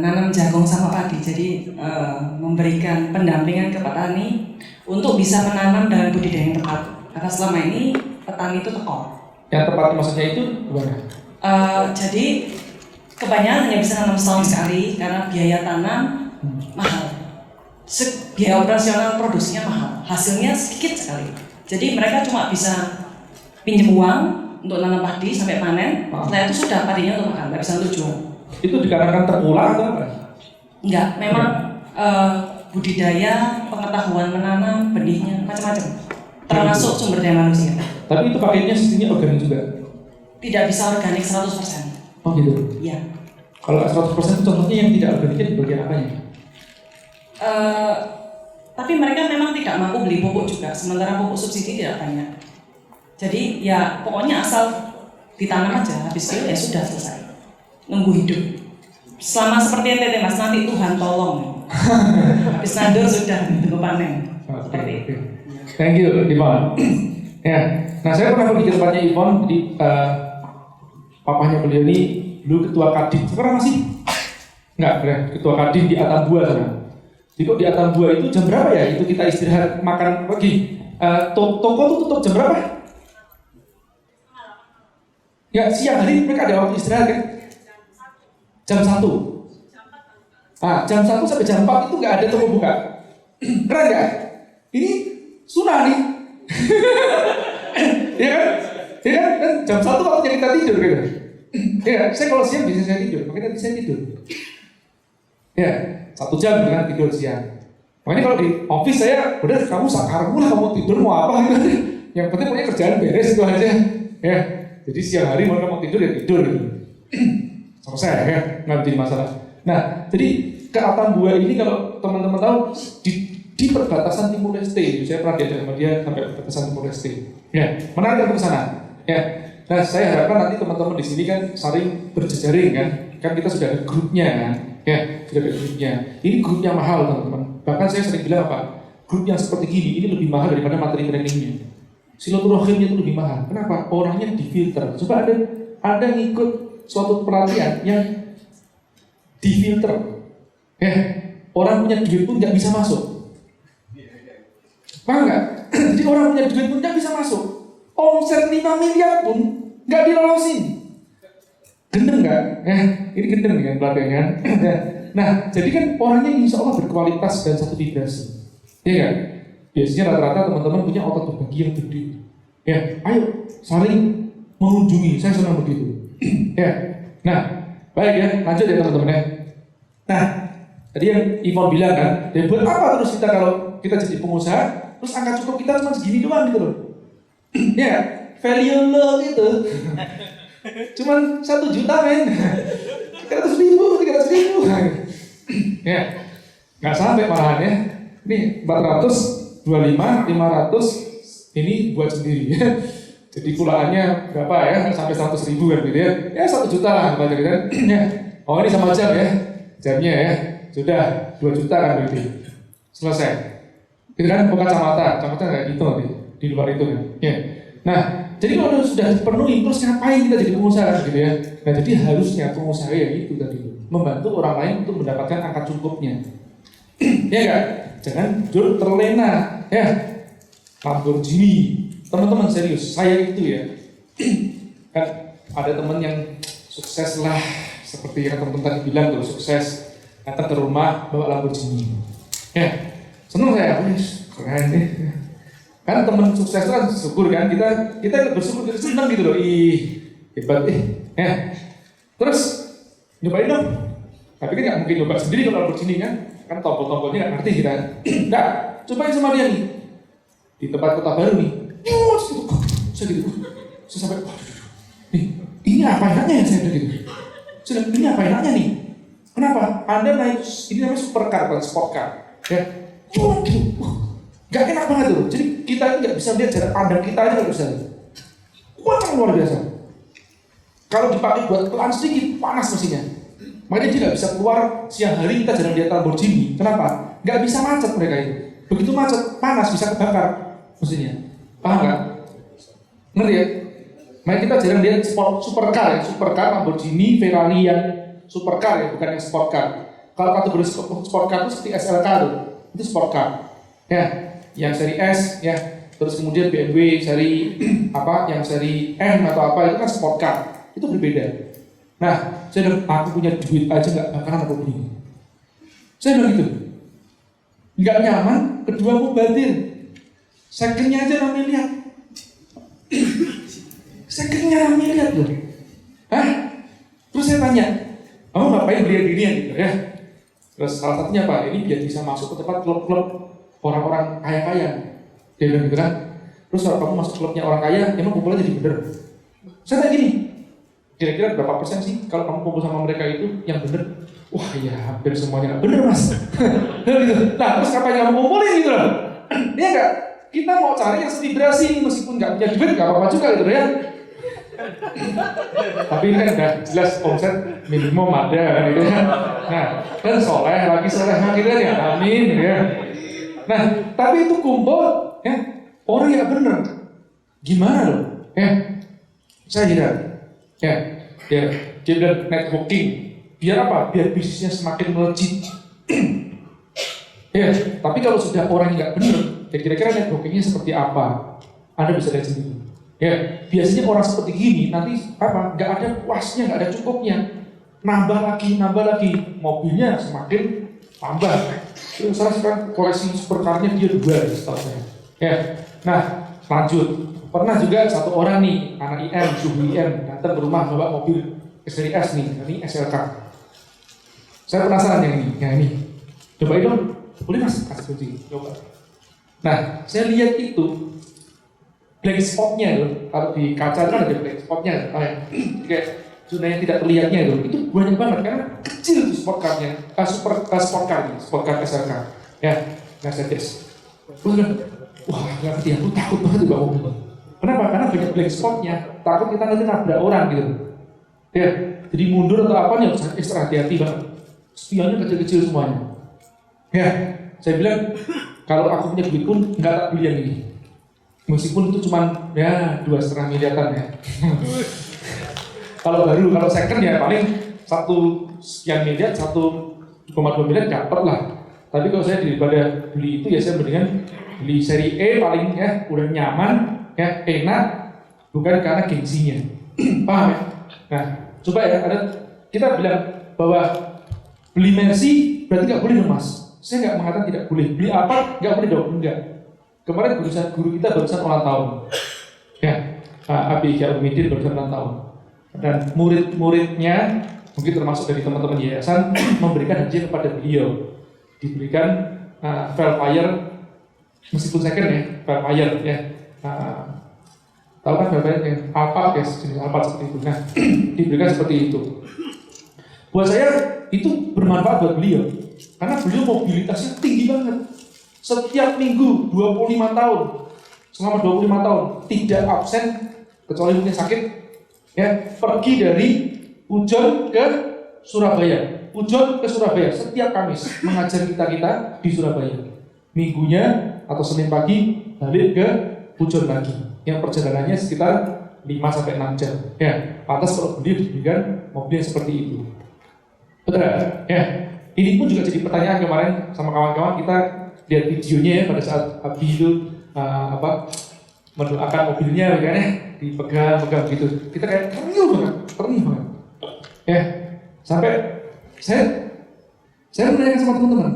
S3: Nanam jagung sama padi, jadi memberikan pendampingan ke petani untuk bisa menanam dengan budidaya yang tepat. Karena selama ini petani itu tekor.
S1: Yang tepat maksudnya itu gimana?
S3: Jadi kebanyakan hanya bisa nanam setahun sekali karena biaya tanam mahal. Biaya operasional produksinya mahal, hasilnya sedikit sekali. Jadi mereka cuma bisa pinjam uang untuk nanam padi sampai panen. Setelah itu sudah padinya untuk makan, nggak bisa untuk jual.
S1: Itu dikarenakan terpulang atau apa?
S3: Enggak, memang budidaya, pengetahuan menanam, benihnya, macam-macam. Termasuk sumber daya manusia.
S1: Tapi itu paketnya sistemnya organik juga?
S3: Tidak bisa organik 100%.
S1: Oh gitu?
S3: Iya.
S1: Kalau 100% itu contohnya yang tidak organiknya di bagian apanya?
S3: Tapi mereka memang tidak mampu beli pupuk juga, sementara pupuk subsidi tidak banyak. Jadi ya pokoknya asal ditanam aja, habis itu ya sudah selesai. Nunggu hidup. Selama seperti NTT Mas, nanti Tuhan tolong. Habis nandur sudah tunggu panen. Seperti itu.
S1: Thank you, Ivon. Ya, nah saya pernah pergi ke tempatnya Ivon, jadi papahnya beliau ini dulu ketua Kadin. Sekarang masih? Enggak, ketua Kadin di Atambua sana. Jadi kok di Atambua itu jam berapa ya? Itu kita istirahat makan pagi. Toko tuh tutup jam berapa? Ya siang hari mereka ada waktu istirahat kan? Jam 1. Jam 1 sampai jam 4 itu nggak ada toko buka. Keren nggak? Ini sunnah nih. Iya kan? Iya kan? Jam 1 waktunya kita tidur gitu. Ya, saya kalau siang bisa saya tidur, makanya tadi saya tidur. Ya, 1 jam dengan tidur siang. Makanya kalau di office saya, udah kamu sakarmu lah, kamu tidur mau apa gitu. Yang penting punya kerjaan beres itu aja. Ya, jadi siang hari mau tidur ya tidur gitu. Selesai ya, nggak jadi masalah. Nah, jadi ke Atambua ini kalau teman-teman tahu di perbatasan Timur Leste, saya pernah diajak sama dia sampai perbatasan Timur Leste. Ya, menarik ke sana. Ya, nah saya harapkan nanti teman-teman di sini kan saling berjejaring kan kita sudah ada grupnya kan, ya sudah ada grupnya. Ini grup yang mahal teman-teman. Bahkan saya sering bilang apa, grup yang seperti gini ini lebih mahal daripada materi trainingnya. Silaturahimnya itu lebih mahal. Kenapa? Orangnya difilter. Coba ada ngikut suatu pelatihan yang difilter, ya orang punya duit pun nggak bisa masuk. Paham nggak? Jadi orang punya duit pun nggak bisa masuk. Omset 5 miliar pun nggak dilolosin. Gendeng nggak? Ini gendeng kan pelatihannya. Nah, jadi kan orangnya insya Allah berkualitas dan satu vibrasi. Ya kan? Biasanya rata-rata teman-teman punya otot berbagi yang gede. Ya, ayo saling mengunjungi. Saya senang begitu. Ya, nah baik ya, lanjut ya teman-teman ya. Nah, tadi yang Ivon bilang kan, dan buat apa terus kita kalau kita jadi pengusaha, terus angka cukup kita cuma segini doang gitu loh. Ya, value lo gitu, cuman 1 juta men, 300.000. Ya, nggak sampai malahan ya. Ini 425, 500, ini buat sendiri. Jadi pulaannya berapa ya? Sampai 100.000 kan gitu ya? Ya 1 juta lah gitu kan? Ya. Oh ini sama jam ya? Jamnya ya? Sudah 2 juta kan berarti. Selesai. Itu kan bukan kacamata nggak gitu nanti di luar itu kan? Ya. Nah, jadi kalau sudah dipenuhi terus ngapain kita jadi pengusaha gitu ya? Nah jadi harusnya pengusaha ya itu tadi membantu orang lain untuk mendapatkan angka cukupnya. Ya kan? Jangan terlena ya. Lamborghini. Teman-teman serius, saya itu ya kan ada teman yang sukses lah seperti yang teman-teman tadi bilang tuh sukses datang ke rumah bawa Lamborghini. Ya, senang saya, keren deh. Kan teman sukses itu kan syukur kan kita bersyukur kita senang gitu loh, hebat ya. Terus nyobain dong, tapi kan nggak mungkin nyoba sendiri kalau Lamborghini kan tombol-tombolnya nggak ngerti kita. Nggak, cobain sama dia nih di tempat kota baru nih. Saya sampai, ini apa enaknya ya saya bilang gitu. Ini apa enaknya nih? Kenapa? Anda naik, ini namanya supercar bukan sport car, ya. Gak enak banget tuh. Jadi kita ini nggak bisa lihat jarak pandang kita aja nggak bisa. Kuat luar biasa. Kalau dipakai buat pelan sedikit panas mesinnya. Makanya dia nggak bisa keluar siang hari kita jarang lihat Lamborghini. Kenapa? Nggak bisa macet mereka itu. Begitu macet panas bisa kebakar mesinnya. Paham nggak? Ngerti ya? Makanya kita jarang lihat supercar ya, supercar Lamborghini, Ferrari yang supercar ya, bukan yang sport car. Kalau kategori sport car itu seperti SLK tuh, itu sport car. Ya, yang seri S ya, terus kemudian BMW seri apa, yang seri M atau apa itu kan sport car, itu berbeda. Nah, saya bilang aku punya duit aja nggak bakalan aku beli. Saya bilang gitu, nggak nyaman, kedua aku batin. Secondnya aja 6 miliar. Secondnya 6 miliar loh. Hah? Terus saya tanya, kamu ngapain beli ginian gitu ya? Terus salah satunya apa? Ini biar bisa masuk ke tempat klub-klub orang-orang kaya-kaya. Dia bilang gitu kan, Terus kalau kamu masuk klubnya orang kaya, emang kumpulnya jadi bener? Saya tanya gini, kira-kira berapa persen sih kalau kamu kumpul sama mereka itu yang bener? Wah ya hampir semuanya nggak bener mas. Gitu. Nah terus ngapain kamu kumpulin gitu loh? Iya nggak? Kita mau cari yang setidrasi meskipun nggak punya duit nggak apa-apa juga gitu ya. Tapi ini kan udah jelas omset minimum ada kan gitu ya. Nah kan soleh lagi soleh gitu ya, amin gitu ya. Nah tapi itu kumpul ya orang yang bener. Gimana loh? Ya saya kira ya dia bilang networking. Biar apa? Biar bisnisnya semakin melejit. Ya, tapi kalau sudah orang yang nggak benar, ya kira-kira networkingnya seperti apa? Anda bisa lihat sendiri. Ya, biasanya orang seperti gini nanti apa? Nggak ada puasnya, nggak ada cukupnya. Nambah lagi, mobilnya semakin tambah. Terus saya sekarang koleksi supercarnya dia 2 setahu saya. Ya, nah lanjut. Pernah juga satu orang nih, anak IM, suhu IM, datang ke rumah bawa mobil seri S nih, ini SLK. Saya penasaran yang ini. Cobain dong, boleh mas? Kasih kunci, coba. Nah, saya lihat itu blank spotnya tuh, kalau di kaca kan ada blank spotnya, kayak zona yang tidak terlihatnya itu banyak banget karena kecil tuh spot car-nya, sport car SLK, ya, Mercedes. Wah, nggak ngerti, aku takut banget bawa mobil. Kenapa? Karena banyak blank spotnya, takut kita nanti nabrak orang gitu. Ya, jadi mundur atau apa nih harus ekstra hati-hati banget. Spionnya kecil-kecil semuanya. Ya, saya bilang kalau aku punya duit pun nggak tak beli yang ini. Meskipun itu cuma ya 2,5 miliaran ya. Kalau baru, kalau second ya paling 1 sekian miliar, 1,2 miliar dapat lah. Tapi kalau saya daripada beli itu ya saya mendingan beli seri E paling ya udah nyaman, ya enak, bukan karena gengsinya. Paham ya? Nah, coba ya kita bilang bahwa beli Mercy berarti nggak boleh dong mas. Saya nggak mengatakan tidak boleh. Beli apa nggak boleh dong? Enggak. Kemarin guru kita barusan ulang tahun. Ya, Abi Umidin barusan ulang tahun. Dan murid-muridnya mungkin termasuk dari teman-teman yayasan memberikan hadiah kepada beliau. Diberikan Velfire meskipun second ya, Velfire ya. Tahu kan Velfire yang Alphard ya, jenis Alphard seperti itu. Nah, diberikan seperti itu. Buat saya itu bermanfaat buat beliau karena beliau mobilitasnya tinggi banget. Setiap minggu 25 tahun, selama 25 tahun tidak absen kecuali mungkin sakit ya, pergi dari Pujon ke Surabaya. Pujon ke Surabaya setiap Kamis mengajar kita di Surabaya. Minggunya atau Senin pagi balik ke Pujon lagi. Yang perjalanannya sekitar 5-6 jam. Ya, pantas kalau beliau diberikan mobil seperti itu. Betul ya. Ini pun juga jadi pertanyaan kemarin sama kawan-kawan, kita lihat videonya ya pada saat Abi itu mendoakan mobilnya kan ya, dipegang gitu. Kita kayak ternyuh banget. Ya. Sampai saya menanyakan sama teman-teman.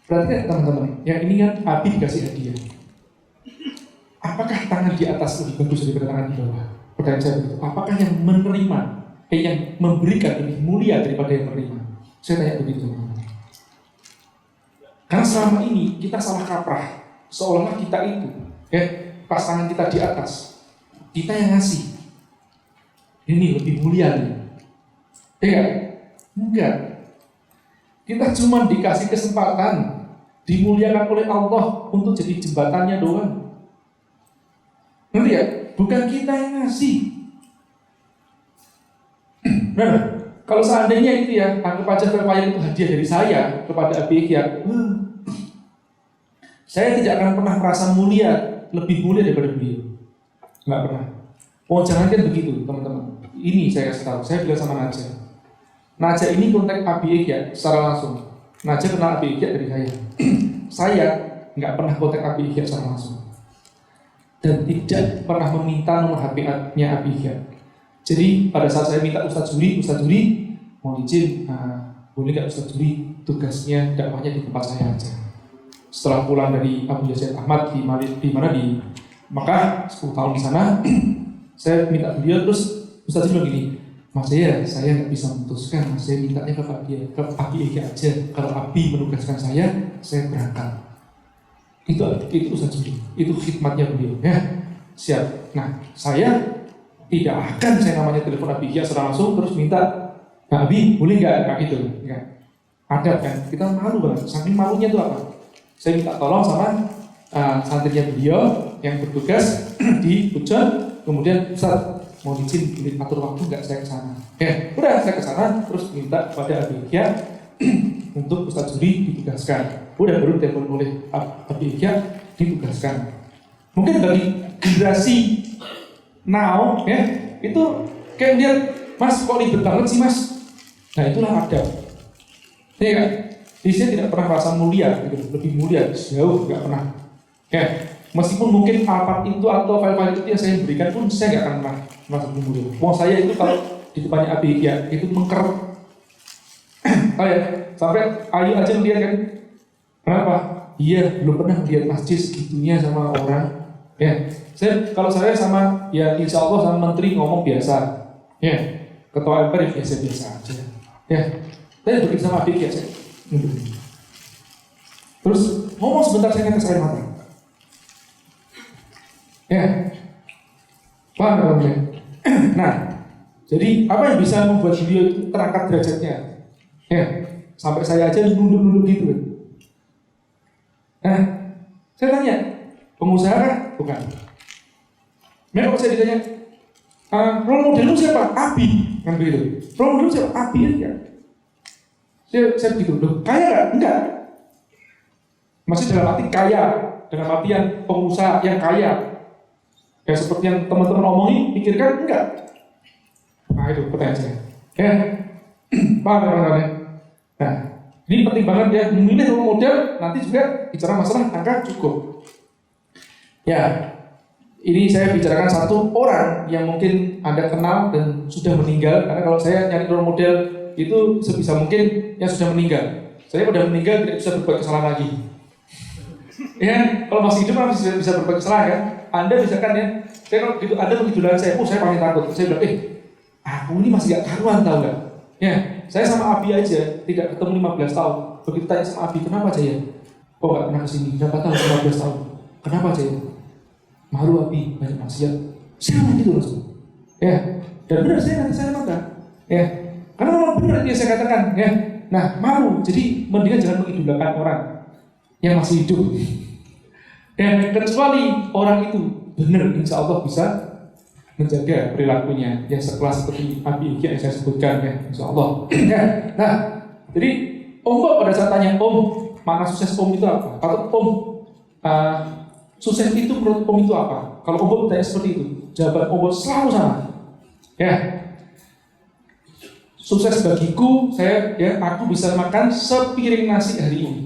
S1: Berarti kan teman-teman, yang ini kan Abi dikasih hadiah. Apakah tangan di atas lebih bagus daripada tangan di bawah? Pertanyaan saya begitu. Apakah yang menerima, yang memberikan lebih mulia daripada yang menerima? Saya tanya begitu teman-teman. Karena selama ini kita salah kaprah, seolah-olah kita itu, ya, pasangan kita di atas, kita yang ngasih. Ini lebih mulia nih. Ya, enggak. Kita cuma dikasih kesempatan, dimuliakan oleh Allah untuk jadi jembatannya doang. Ngerti ya? Bukan kita yang ngasih. Nah, kalau seandainya itu ya, anggap aja Velfire itu hadiah dari saya kepada Abi Ikhya, saya tidak akan pernah merasa mulia, lebih mulia daripada beliau. Nggak pernah. Oh jangan kan begitu teman-teman. Ini saya kasih tahu, saya bilang sama Naja. Naja ini kontak Abi Ikhya secara langsung. Naja kenal Abi Ikhya dari saya. Saya nggak pernah kontak Abi Ikhya secara langsung. Dan tidak pernah meminta nomor HP-nya Abi Ikhya. Jadi pada saat saya minta Ustadz Juri mau izin, boleh nggak Ustadz Juri tugasnya dakwahnya di tempat saya aja. Setelah pulang dari Abu Yazid Ahmad di Mekah 10 tahun di sana, saya minta beliau, terus Ustadz Juri bilang gini, Mas saya nggak bisa memutuskan, saya mintanya ke Abi Ikhya aja. Kalau Abi menugaskan saya berangkat. Itu Ustadz Juri, itu khidmatnya beliau ya. siap. Nah, saya tidak akan saya namanya telepon Abi Ihya secara langsung terus minta, Pak Abi boleh nggak gitu, nggak. Ada kan, kita malu banget. Saking malunya itu apa? Saya minta tolong sama santrinya beliau yang bertugas di Pujon, kemudian Ustaz mau izin boleh atur waktu nggak saya kesana? Ya, udah saya kesana terus minta pada Abi Ihya untuk Ustaz Juri ditugaskan. Udah baru telepon oleh Abi Ihya ditugaskan. Mungkin bagi generasi now ya itu kayak dia Mas kok ribet banget sih Mas. Nah itulah adab. Ya kan? Jadi saya tidak pernah merasa mulia, gitu. Lebih mulia jauh nggak pernah. Ya, meskipun mungkin apa itu atau file-file itu yang saya berikan pun saya nggak akan pernah merasa lebih mulia. Mau saya itu kalau di depannya Abi ya itu mengker. Oh ya, sampai Ayu aja ngeliat kan. Kenapa? Iya, belum pernah lihat masjid segitunya sama orang. Ya, kalau saya sama ya insya Allah sama menteri ngomong biasa. Ya, ketua MPR biasa-biasa aja. Ya, saya begitu sama Abi ya saya. Terus ngomong sebentar saya netes air mata. Ya, paham ya? Nah, jadi apa yang bisa membuat beliau itu terangkat derajatnya? Ya, sampai saya aja nunduk-nunduk gitu. Nah, saya tanya, pengusaha kan? Bukan. Memang saya ditanya, role modelmu siapa? Abi, kan begitu. Role modelmu siapa? Abi ya. Saya begitu, loh, kaya nggak? Enggak. Masih dalam arti kaya, dalam artian pengusaha yang kaya. Ya seperti yang teman-teman omongin, pikirkan enggak. Nah itu pertanyaan saya. Ya, paham teman-teman? Nah, ini penting banget ya, memilih role model nanti juga bicara masalah angka cukup. Ya, ini saya bicarakan satu orang yang mungkin Anda kenal dan sudah meninggal. Karena kalau saya nyari role model itu sebisa mungkin yang sudah meninggal. Saya udah meninggal tidak bisa berbuat kesalahan lagi. Ya, kalau masih hidup masih bisa berbuat kesalahan kan? Anda misalkan ya, saya kalau begitu Anda begitu saya paling takut. Saya bilang, aku ini masih gak karuan tahu nggak? Ya, saya sama Abi aja tidak ketemu 15 tahun. Begitu tanya sama Abi, kenapa aja ya? Kok gak pernah kesini? Berapa tahun? 15 tahun. Kenapa aja ya? Malu Abi, banyak maksiat. Saya gitu langsung. Ya, dan benar saya mata. Ya, karena memang benar yang saya katakan. Ya, nah malu. Jadi mendingan jangan mengidolakan orang yang masih hidup. Dan kecuali orang itu benar, insya Allah bisa menjaga perilakunya yang sekelas seperti Abi Ihya yang saya sebutkan ya, insya Allah. Ya. Nah, jadi Om Bob pada saat tanya Om, mana sukses Om itu apa? Atau Om, sukses itu menurut Om itu apa? Kalau Om Bob bertanya seperti itu, jawaban Om Bob selalu sama. Ya, sukses bagiku, aku bisa makan sepiring nasi hari ini.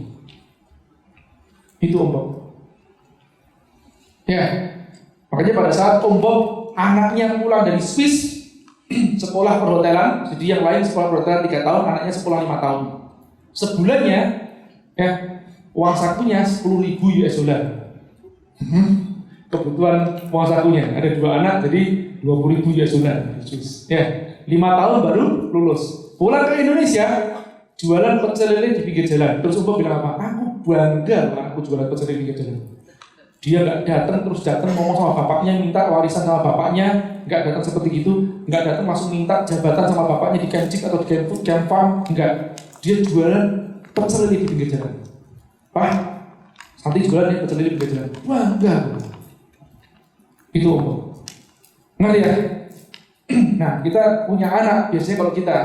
S1: Itu Om Bob. Ya, makanya pada saat Om Bob anaknya pulang dari Swiss sekolah perhotelan, jadi yang lain sekolah perhotelan 3 tahun, anaknya sekolah 5 tahun. Sebulannya, ya uang sakunya 10.000 US dollar. Kebutuhan uang sakunya ada 2 anak, jadi 20.000 US dollar di Swiss. Ya, 5 tahun baru lulus. Pulang ke Indonesia, jualan pecel lele di pinggir jalan. Terus Om Bob bilang apa? Aku bangga aku jualan pecel lele di pinggir jalan. Dia nggak datang ngomong sama bapaknya, minta warisan sama bapaknya, nggak datang seperti itu, nggak datang langsung minta jabatan sama bapaknya di Kemcik atau di Kemfarm, nggak. Dia jualan pecel lele di pinggir jalan. Pak, nanti jualan ya pecel lele di pinggir jalan. Wah, enggak. Itu Om. Ngerti ya? Nah, kita punya anak, biasanya kalau kita,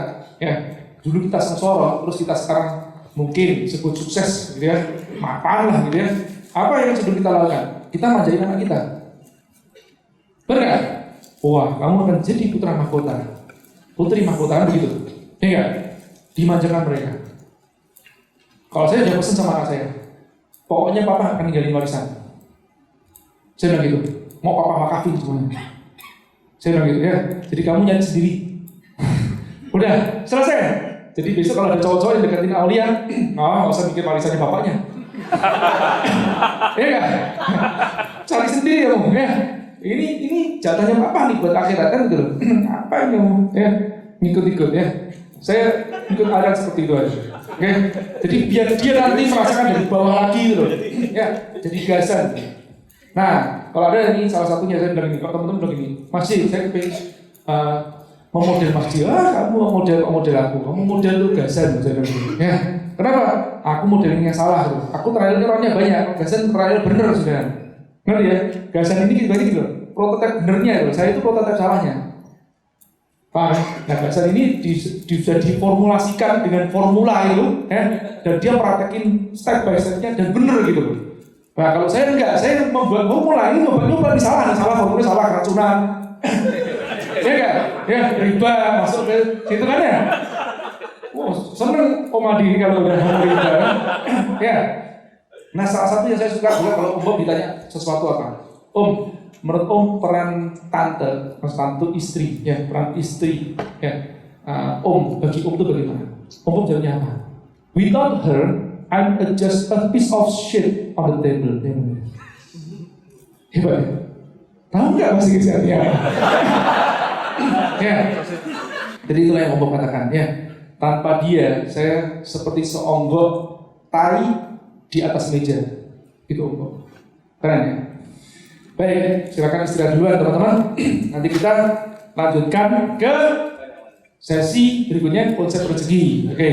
S1: ya dulu kita sengsara, terus kita sekarang mungkin sebut sukses, gitu ya, mapan lah, gitu ya. Apa yang sebelum kita lakukan? Kita manjain anak kita. Benar nggak? Wah, kamu akan jadi putra mahkota, putri mahkota, kan begitu? Ya nggak? Dimanjakan mereka. Kalau saya udah pesan sama anak saya, pokoknya papa akan ninggalin warisan. Saya bilang gitu, mau papa wakafin semuanya. Saya bilang gitu ya. Jadi kamu nyari sendiri. Udah selesai. Jadi besok kalau ada cowok-cowok yang deketin Aulia, nggak usah mikir warisannya bapaknya. Ya kan? Cari sendiri kamu ya. Ini jatahnya apa nih buat akhirat kan gitu loh. Apa ini kamu ya? Ngikut-ikut ya. Saya ikut aliran seperti itu aja. Oke. Jadi biar dia nanti merasakan dari bawah lagi gitu loh. Ya, jadi gasan. Nah, kalau ada ini salah satunya saya bilang ini, kalau teman-teman bilang ini, Mas J, saya pengen memodel Mas J. Kamu model aku, kamu model Gasan, saya bilang gitu. Ya, kenapa? Aku modelingnya salah tuh. Aku trialnya orangnya banyak, Gasan trial bener sudah. Ngerti ya? Gasan ini gitu loh. Prototipe benernya itu, saya itu prototipe salahnya. Paham? Nah, Gasan ini bisa diformulasikan dengan formula itu, ya, dan dia praktekin step by stepnya dan bener gitu loh. Nah, kalau saya enggak, saya membuat formula ini nyoba ini salah formulanya salah, keracunan. Ya enggak? Ya, riba masuk ke situ kan ya? Wah, seneng Om Adi kalau udah ngomong riba. Ya. Nah, salah satu yang saya suka juga kalau Om ditanya sesuatu apa? Om, menurut Om peran tante, mas tante istri, ya peran istri, ya. Om, bagi Om itu bagaimana? Om jawabnya apa? Without her, I'm just a piece of shit on the table. Hebat ya? Tahu nggak bahasa Inggris artinya apa? Ya. Jadi itulah yang Om katakan ya. Tanpa dia, saya seperti seonggok tai di atas meja. Itu Om. Keren ya? Baik, silakan istirahat duluan teman-teman. Nanti kita lanjutkan ke sesi berikutnya, konsep rezeki. Oke.